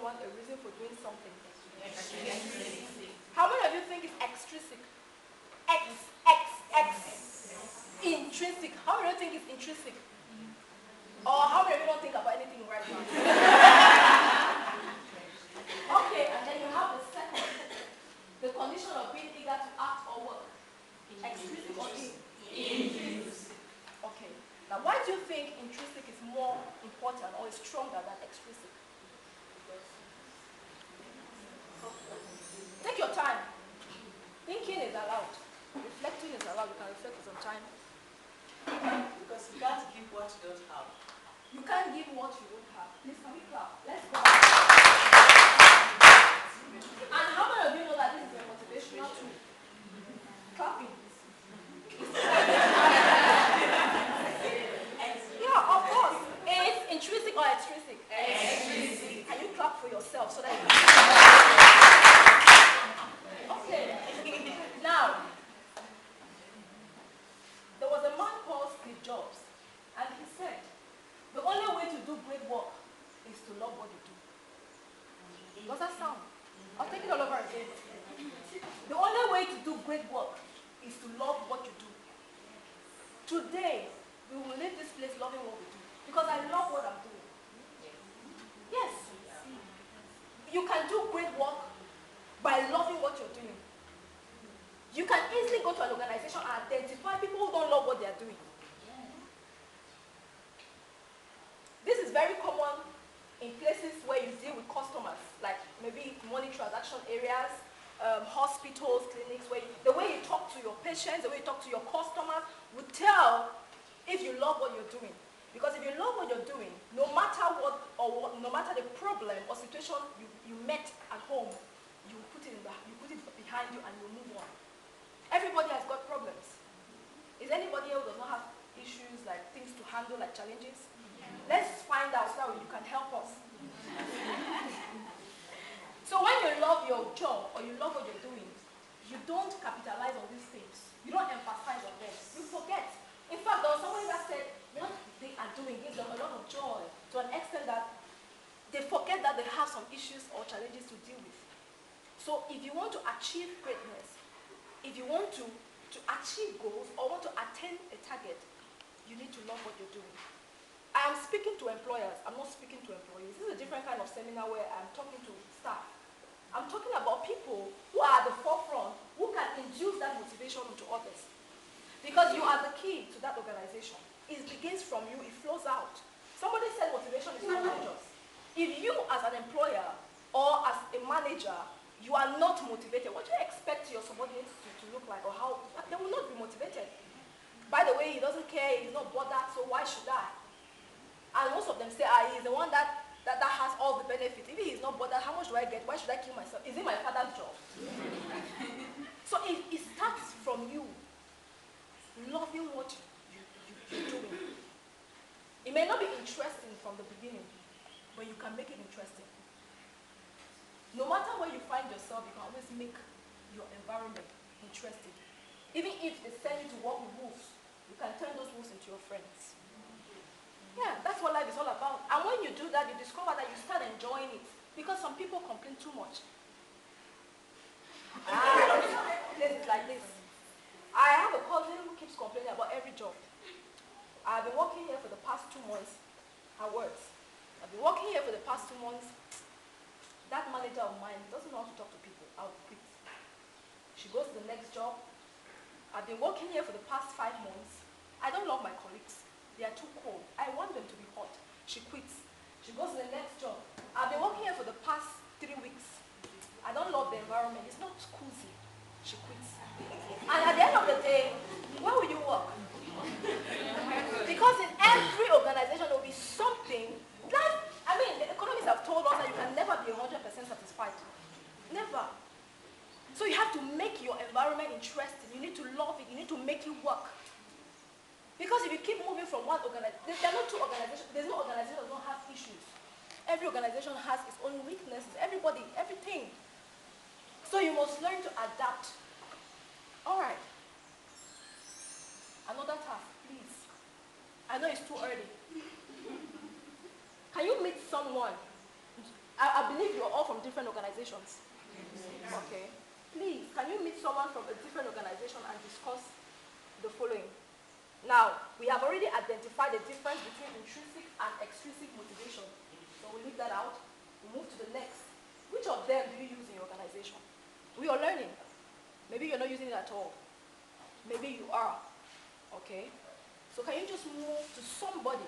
someone a reason for doing something? How many of you think it's extrinsic? Intrinsic. How many of you think it's intrinsic? Or how many of you don't think about anything right now? Okay, and then you have the second. The condition of being eager to act or work. Extrinsic or intrinsic? Okay. Now, why do you think intrinsic is more important or is stronger than extrinsic? Take your time. Thinking is allowed. Reflecting is allowed. You can reflect for some time. Because you can't give what you don't have. You can't give what you don't have. Please, can we clap? Let's go. And how many of you know that this is a motivational tool? Clapping. Yeah, of course. It's intrinsic or extrinsic? Extrinsic. And you clap for yourself so that you can. Okay. Now, there was a man called Steve Jobs, and he said, the only way to do great work is to love what you do. Does that sound? I'll take it all over again. The only way to do great work is to love what you do. Today, we will leave this place loving what we do. Because I love what I'm doing. Yes. You can do great work by loving what you're doing. You can easily go to an organization and identify people who don't love what they're doing. This is very common in places where you deal with customers, like maybe money transaction areas, hospitals, clinics, where the way you talk to your patients, the way you talk to your customers would tell if you love what you're doing. Because if you love what you're doing, no matter no matter the problem or situation you met at home, you put it behind you and you move on. Everybody has got problems. Is anybody else who does not have issues, like things to handle, like challenges? Let's find out so that you can help us. So when you love your job or you love what you're doing, you don't capitalize on these things. You don't emphasize on them. You forget. In fact, there was somebody that said what they are doing gives them a lot of joy to an extent that they forget that they have some issues or challenges to deal with. So if you want to achieve greatness, if you want to achieve goals or want to attain a target, you need to love what you're doing. I am speaking to employers. I'm not speaking to employees. This is a different kind of seminar where I'm talking to staff. I'm talking about people who are at the forefront, who can induce that motivation into others. Because you are the key to that organization. It begins from you, it flows out. Somebody said motivation is contagious. If you as an employer or as a manager, you are not motivated, what do you expect your subordinates to look like, or how? They will not be motivated. By the way, he doesn't care, he's not bothered, so why should I? And most of them say, he's the one that has all the benefits. If he's not bothered, how much do I get? Why should I kill myself? Is it my father's job? So it starts from you loving what you're doing. It may not be interesting from the beginning, but you can make it interesting. No matter where you find yourself, you can always make your environment interesting. Even if they send you to work with wolves, you can turn those wolves into your friends. Yeah, that's what life is all about. And when you do that, you discover that you start enjoying it. Because some people complain too much. Places like this. I have a cousin who keeps complaining about every job. I've been working here for the past 2 months. Her words. I've been working here for the past 2 months. That manager of mine doesn't know how to talk to people. I'll quit. She goes to the next job. I've been working here for the past 5 months. I don't love my colleagues. They are too cold. I want them to be hot. She quits. She goes to the next job. I've been working here for the past 3 weeks. I don't love the environment. It's not cozy. She quits. And at the end of the day, where will you work? Because in every organization, there will be something that, the economists have told us that you can never be 100% satisfied. Never. So you have to make your environment interesting. You need to love it. You need to make it work. Because if you keep moving from one organization, there are not two organizations. There's no organization that does not have issues. Every organization has its own weaknesses. Everybody, everything. So you must learn to adapt. All right. Another task, please. I know it's too early. Can you meet someone I believe you're all from different organizations. Okay. Please, can you meet someone from a different organization and discuss the following? Now, we have already identified the difference between intrinsic and extrinsic motivation. So we'll leave that out. We'll move to the next. Which of them do you use in your organization? We are learning. Maybe you're not using it at all. Maybe you are. Okay? So can you just move to somebody